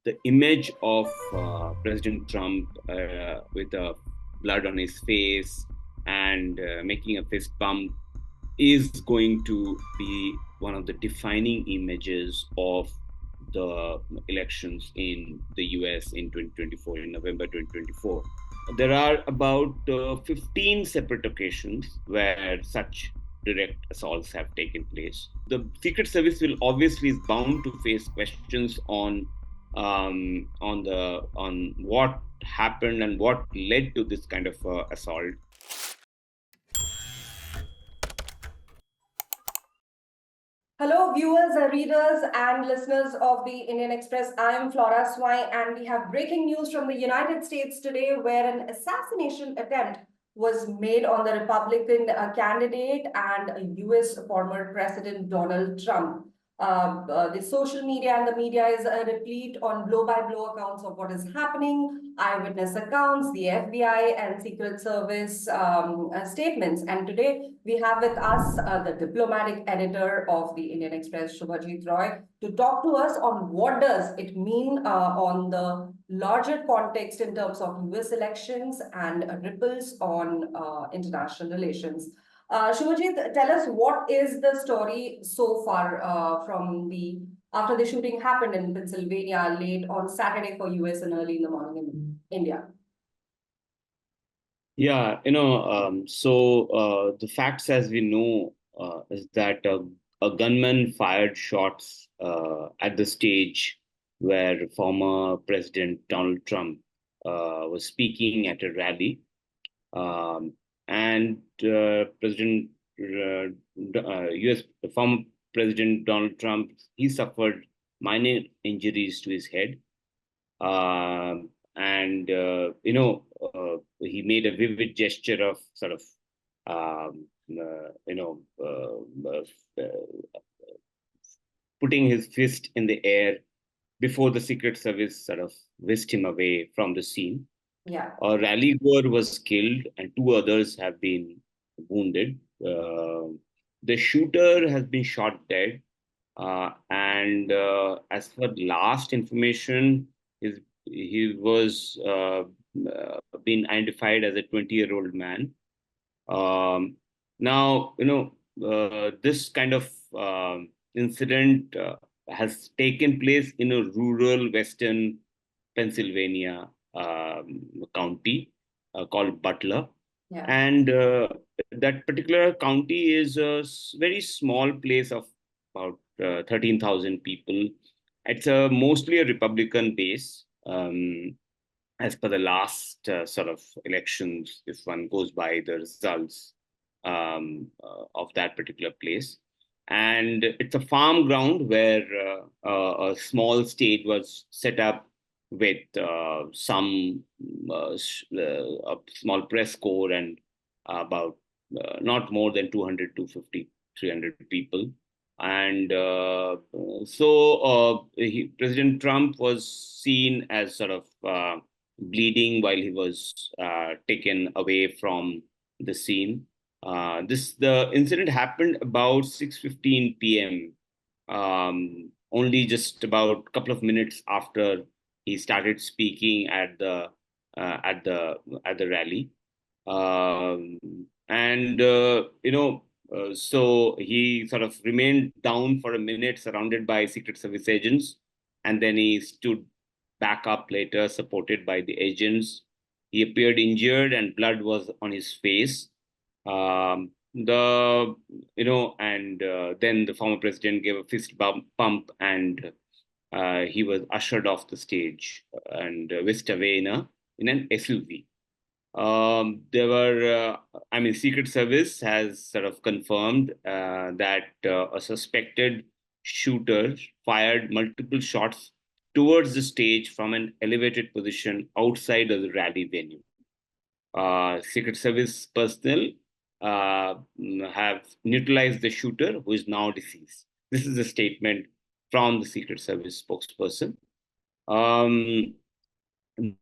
the image of President Trump with blood on his face and making a fist bump is going to be one of the defining images of the elections in the US in 2024, in November 2024. There are about 15 separate occasions where such direct assaults have taken place. The Secret Service will obviously is bound to face questions on what happened and what led to this kind of assault. Hello, viewers, readers, and listeners of the Indian Express. I am Flora Swai, and we have breaking news from the United States today where an assassination attempt was made on the Republican candidate and US former President Donald Trump. The social media and the media is replete on blow-by-blow accounts of what is happening, eyewitness accounts, the FBI and Secret Service statements. And today we have with us the diplomatic editor of the Indian Express, Shubhajit Roy, to talk to us on what does it mean on the larger context in terms of US elections and ripples on international relations. Shubhajit, tell us what is the story so far from the after the shooting happened in Pennsylvania late on Saturday for US and early in the morning in India. Yeah, the facts as we know is that a gunman fired shots at the stage where former President Donald Trump was speaking at a rally. And President US former President Donald Trump, he suffered minor injuries to his head. And he made a vivid gesture of sort of putting his fist in the air before the Secret Service sort of whisked him away from the scene. Yeah. A rally goer was killed and two others have been wounded. The shooter has been shot dead. And as per last information, he was been identified as a 20-year-old man. Now, this kind of incident has taken place in a rural western Pennsylvania county called Butler. Yeah. And that particular county is a very small place of about 13,000 people. It's mostly a Republican base. As per the last sort of elections, if one goes by the results of that particular place. And it's a farm ground where a small stage was set up with some a small press corps and about not more than 200, 250, 300 people. And President Trump was seen as sort of bleeding while he was taken away from the scene. The incident happened about 6:15 p.m. Only just about a couple of minutes after he started speaking at the rally. So he sort of remained down for a minute, surrounded by Secret Service agents, and then he stood back up later, supported by the agents. He appeared injured, and blood was on his face. Then the former president gave a fist pump, and he was ushered off the stage and whisked away in an SUV. Secret Service has sort of confirmed that a suspected shooter fired multiple shots towards the stage from an elevated position outside of the rally venue. Secret Service personnel have neutralized the shooter, who is now deceased. This is a statement from the Secret Service spokesperson.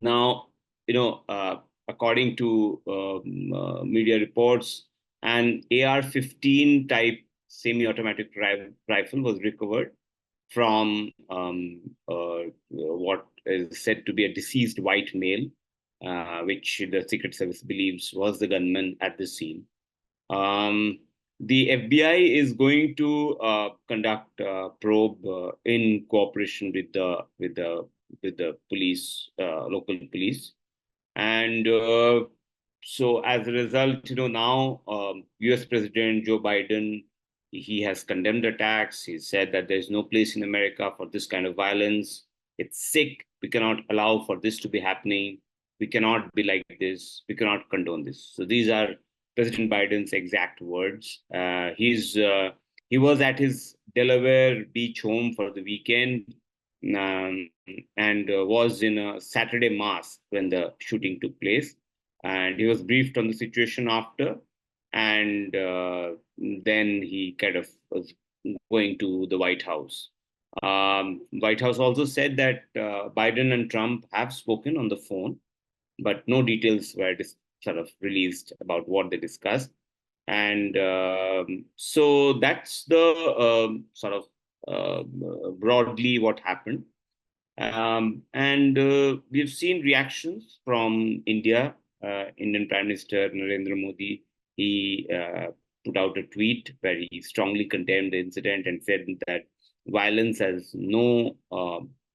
Now, according to media reports, an AR-15 type semi-automatic rifle was recovered from what is said to be a deceased white male, which the Secret Service believes was the gunman at the scene. Um, the FBI is going to conduct a probe in cooperation with the police, local police, and so as a result, now U.S. President Joe Biden, he has condemned attacks. He said that there's no place in America for this kind of violence. It's sick. We cannot allow for this to be happening. We cannot be like this. We cannot condone this. So these are President Biden's exact words. He was at his Delaware beach home for the weekend, and was in a Saturday mass when the shooting took place. And he was briefed on the situation after, and then he kind of was going to the White House. White House also said that Biden and Trump have spoken on the phone, but no details were sort of released about what they discussed. And so that's the sort of broadly what happened. And we've seen reactions from India. Indian Prime Minister Narendra Modi, he put out a tweet where he strongly condemned the incident and said that violence has no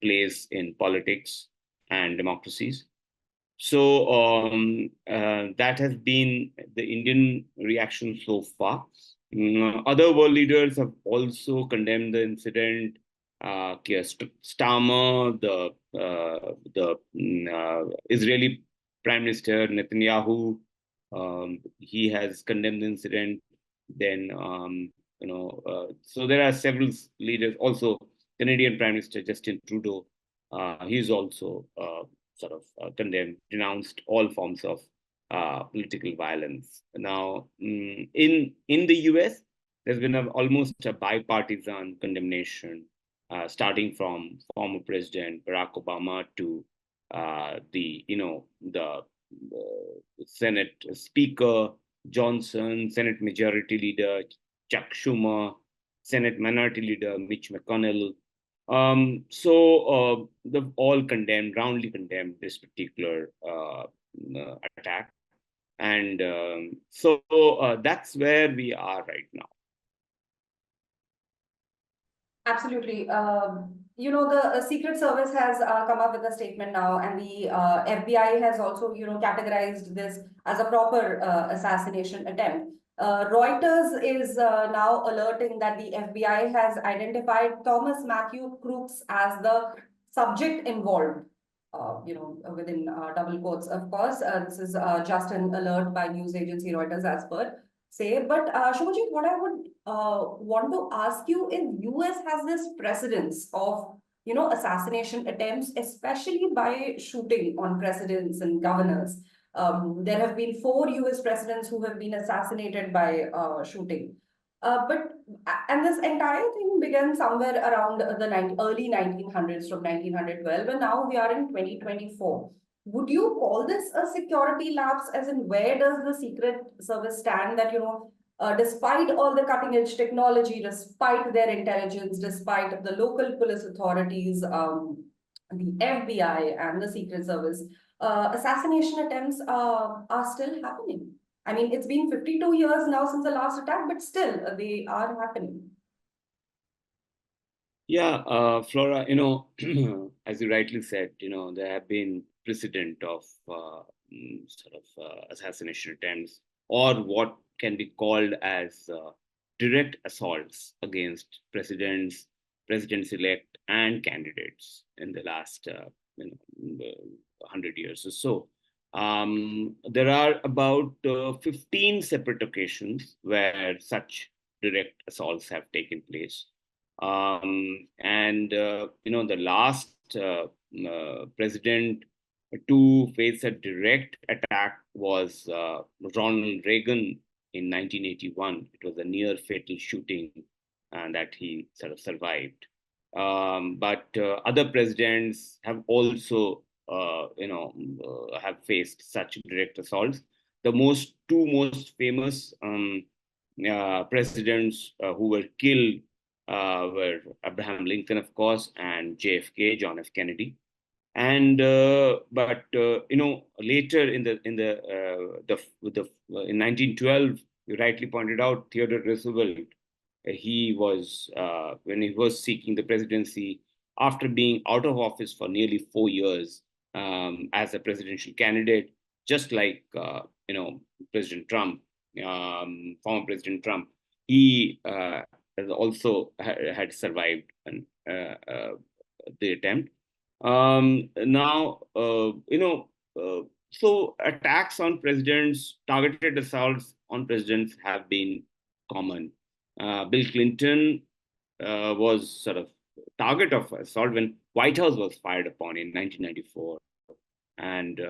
place in politics and democracies. So that has been the Indian reaction so far. Other world leaders have also condemned the incident. Keir Starmer, the Israeli Prime Minister Netanyahu, he has condemned the incident. Then, so there are several leaders. Also, Canadian Prime Minister Justin Trudeau, he's also sort of condemned, denounced all forms of political violence. Now, in the US, there's been almost a bipartisan condemnation, starting from former President Barack Obama to the Senate Speaker Johnson, Senate Majority Leader Chuck Schumer, Senate Minority Leader Mitch McConnell. So they've all roundly condemned this particular attack. And so that's where we are right now. Absolutely. The Secret Service has come up with a statement now, and the FBI has also, categorized this as a proper assassination attempt. Reuters is now alerting that the FBI has identified Thomas Matthew Crooks as the subject involved. Within double quotes, of course. This is just an alert by news agency Reuters, as per say. But Shubhajit, what I would want to ask you is, US has this precedence of assassination attempts, especially by shooting on presidents and governors. There have been 4 US presidents who have been assassinated by shooting. But and this entire thing began somewhere around the early 1900s, from 1912, and now we are in 2024. Would you call this a security lapse? As in, where does the Secret Service stand that, despite all the cutting edge technology, despite their intelligence, despite the local police authorities, the FBI and the Secret Service, assassination attempts are still happening? I mean, it's been 52 years now since the last attack, but still they are happening. Yeah, Flora, as you rightly said, there have been precedent of sort of assassination attempts, or what can be called as direct assaults against presidents, presidents-elect, and candidates in the last 100 years or so. There are about 15 separate occasions where such direct assaults have taken place. And the last president to face a direct attack was Ronald Reagan in 1981. It was a near fatal shooting that he sort of survived. But other presidents have also, have faced such direct assaults. The two most famous presidents who were killed were Abraham Lincoln, of course, and JFK, John F. Kennedy. And but later in 1912, you rightly pointed out, Theodore Roosevelt, he was when he was seeking the presidency after being out of office for nearly 4 years as a presidential candidate, just like President Trump, former President Trump. He has also had survived the attempt. Now, so attacks on presidents, targeted assaults on presidents have been common. Bill Clinton was sort of target of assault when White House was fired upon in 1994. And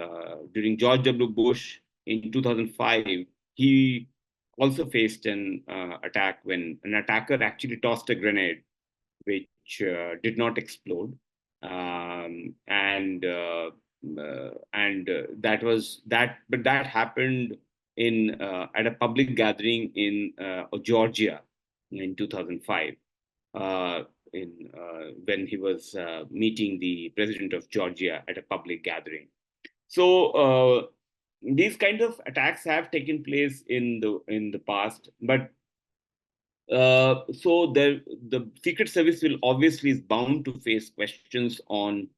during George W. Bush in 2005, he also faced an attack when an attacker actually tossed a grenade, which did not explode. That was that, but that happened in at a public gathering in Georgia in 2005, when he was meeting the president of Georgia at a public gathering. So these kind of attacks have taken place in the past, but so the Secret Service will obviously is bound to face questions on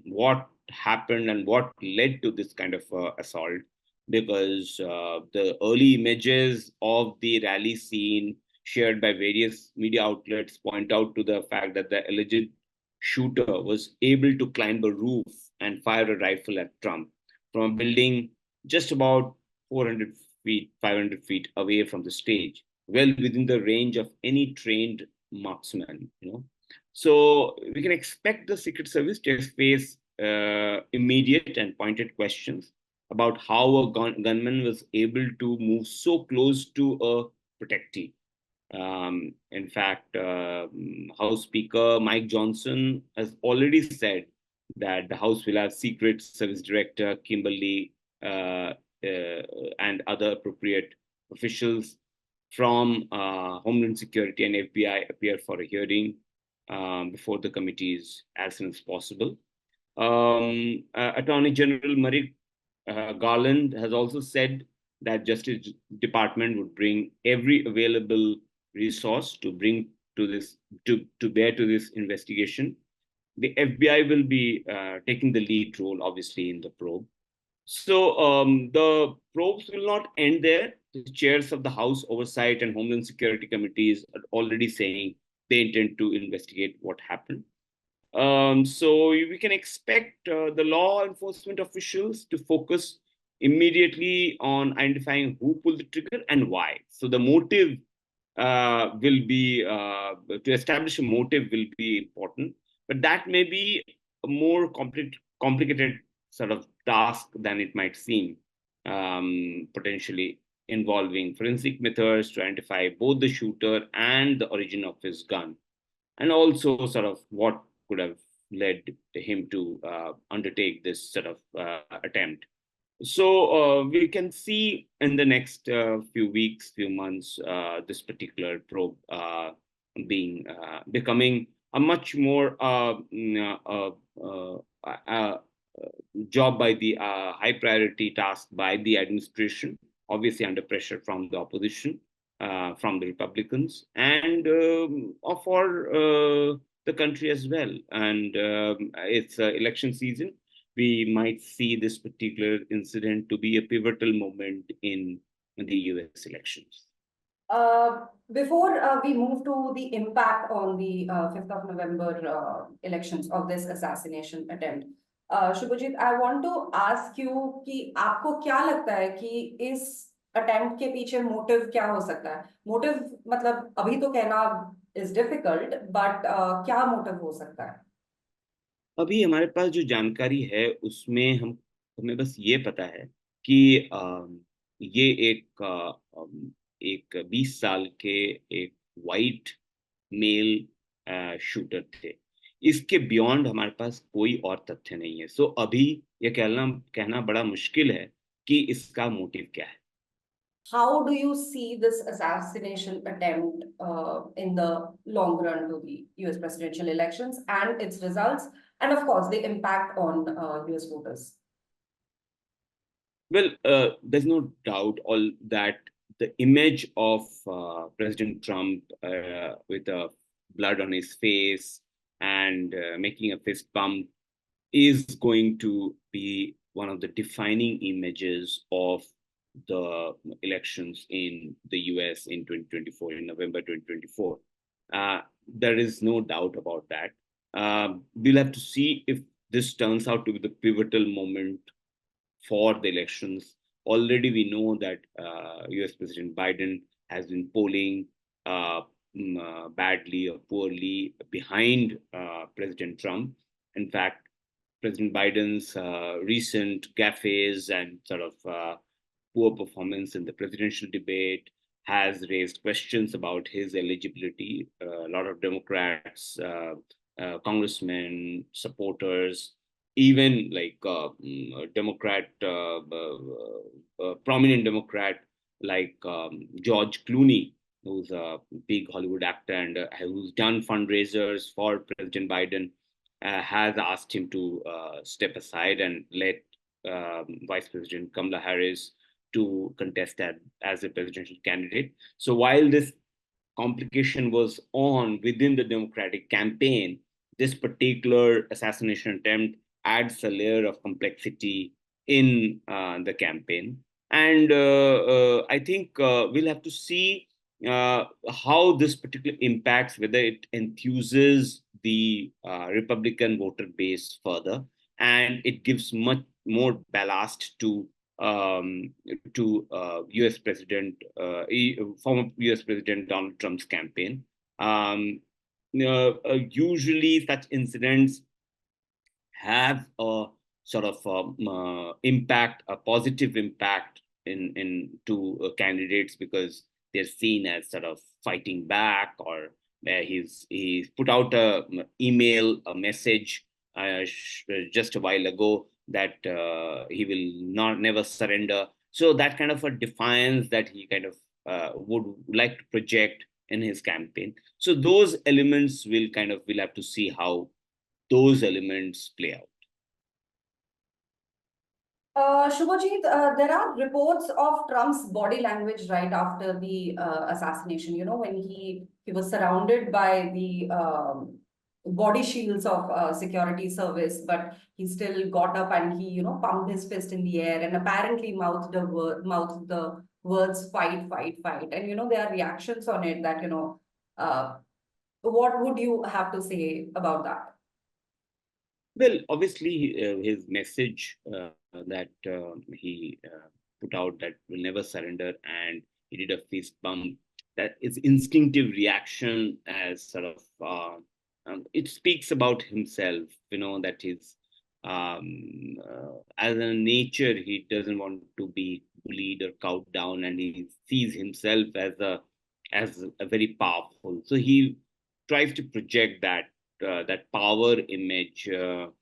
what happened and what led to this kind of assault, because the early images of the rally scene shared by various media outlets point out to the fact that the alleged shooter was able to climb a roof and fire a rifle at Trump from a building just about 400 feet, 500 feet away from the stage, well within the range of any trained marksman. So we can expect the Secret Service to face immediate and pointed questions about how a gunman was able to move so close to a protectee. In fact, House Speaker Mike Johnson has already said that the House will have Secret Service Director Kimberly and other appropriate officials from Homeland Security and FBI appear for a hearing before the committees as soon as possible. Attorney General Merrick Garland has also said that Justice Department would bring every available resource to bring to bear to this investigation. The FBI will be taking the lead role, obviously, in the probe. So the probes will not end there. The chairs of the House Oversight and Homeland Security Committees are already saying they intend to investigate what happened. So we can expect the law enforcement officials to focus immediately on identifying who pulled the trigger and why. So the motive will be to establish a motive will be important, but that may be a more complicated sort of task than it might seem, potentially involving forensic methods to identify both the shooter and the origin of his gun, and also sort of what could have led him to undertake this sort of attempt. So we can see in the next few weeks, few months, this particular probe becoming a much more job by the high priority task by the administration, obviously under pressure from the opposition, from the Republicans, and for the country as well. And it's election season. We might see this particular incident to be a pivotal moment in the US elections. Before we move to the impact on the 5th of November elections of this assassination attempt, Shubhajit, I want to ask you कि आपको क्या लगता है कि इस attempt के पीछे motive क्या हो सकता है? मोटिव मतलब अभी तो कहना इज डिफिकल्ट, बट क्या मोटिव हो सकता है? अभी हमारे पास जो जानकारी है उसमें हमें बस ये पता है कि ये एक 20 साल के एक वाइट मेल शूटर थे। इसके बियॉन्ड हमारे पास कोई और तथ्य नहीं है। सो अभी ये कहना बड़ा मुश्किल है कि इसका मोटिव क्या है। How do you see this assassination attempt in the long run to the US presidential elections and its results, and of course, the impact on US voters? Well, there's no doubt all that the image of President Trump with blood on his face and making a fist bump is going to be one of the defining images of the elections in the US in 2024, in November 2024. There is no doubt about that. We'll have to see if this turns out to be the pivotal moment for the elections. Already, we know that US President Biden has been polling badly or poorly behind President Trump. In fact, President Biden's recent gaffes and sort of poor performance in the presidential debate has raised questions about his eligibility. A lot of Democrats, congressmen, supporters, even like Democrat, prominent Democrat like George Clooney, who's a big Hollywood actor and who's done fundraisers for President Biden, has asked him to step aside and let Vice President Kamala Harris to contest as a presidential candidate. So while this complication was on within the Democratic campaign, this particular assassination attempt adds a layer of complexity in the campaign. And I think we'll have to see how this particular impacts, whether it enthuses the Republican voter base further, and it gives much more ballast um, to U.S. President, former U.S. President Donald Trump's campaign. Usually, such incidents have a sort of impact, a positive impact in to candidates because they're seen as sort of fighting back, or he's put out a email, a message just a while ago that he will not never surrender. So that kind of a defiance that he kind of would like to project in his campaign. So those elements will kind of, we'll have to see how those elements play out. Shubhajit, there are reports of Trump's body language right after the assassination. You know, when he was surrounded by the body shields of security service, but he still got up and he, you know, pumped his fist in the air and apparently mouthed the words "fight, fight, fight." And you know, there are reactions on it that, you know, what would you have to say about that? Well, obviously, his message that he put out, that will never surrender, and he did a fist bump. That is instinctive reaction, as sort of it speaks about himself. You know that he's as a nature, he doesn't want to be bullied or cowed down, and he sees himself as a very powerful. So he tries to project that power image, and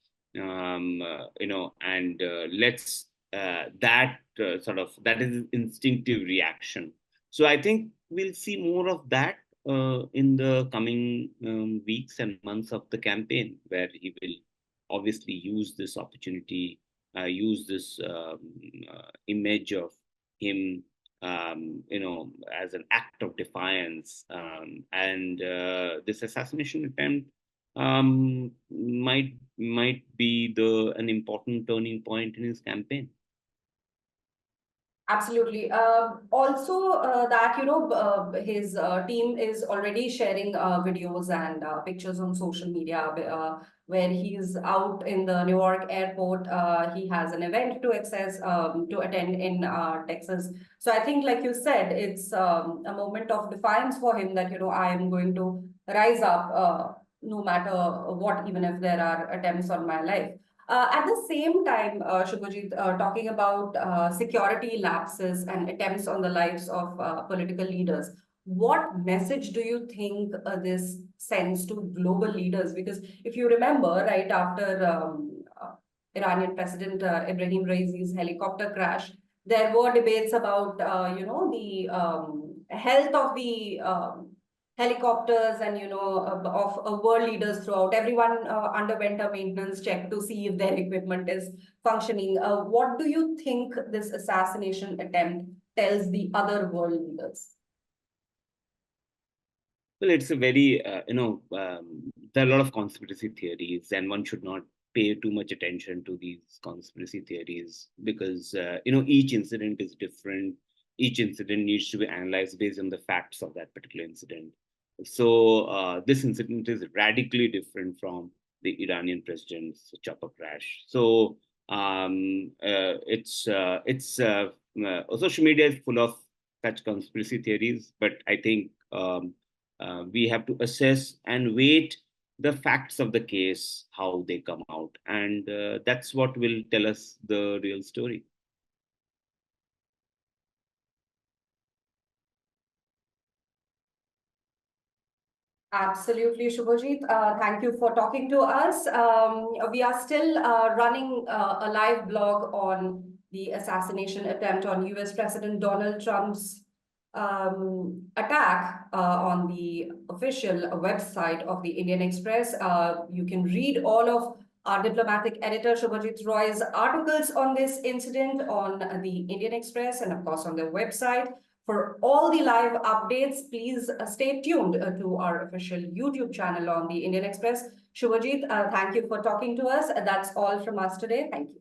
let's that sort of, that is instinctive reaction. So I think we'll see more of that in the coming weeks and months of the campaign, where he will obviously use this opportunity, use this image of him, as an act of defiance. And this assassination attempt might be an important turning point in his campaign. Absolutely. Also, that you know, his team is already sharing videos and pictures on social media where he's out in the New York airport. He has an event to access to attend in Texas. So I think, like you said, it's a moment of defiance for him that, you know, I am going to rise up no matter what, even if there are attempts on my life. At the same time, Shubhajit, talking about security lapses and attempts on the lives of political leaders, what message do you think this sends to global leaders? Because if you remember, right after Iranian President Ibrahim Raisi's helicopter crash, There were debates about, the health of the helicopters and, of world leaders throughout. Everyone underwent a maintenance check to see if their equipment is functioning. What do you think this assassination attempt tells the other world leaders? Well, it's a very, there are a lot of conspiracy theories, and one should not pay too much attention to these conspiracy theories because, each incident is different. Each incident needs to be analyzed based on the facts of that particular incident. So, this incident is radically different from the Iranian president's chopper crash. So, social media is full of such conspiracy theories, but I think we have to assess and weight the facts of the case, how they come out, and that's what will tell us the real story. Absolutely, Shubhajit. Thank you for talking to us. We are still running a live blog on the assassination attempt on US President Donald Trump's attack on the official website of the Indian Express. You can read all of our diplomatic editor Shubhajit Roy's articles on this incident on the Indian Express and, of course, on their website. For all the live updates, please stay tuned to our official YouTube channel on the Indian Express. Shubhajit, thank you for talking to us. That's all from us today. Thank you.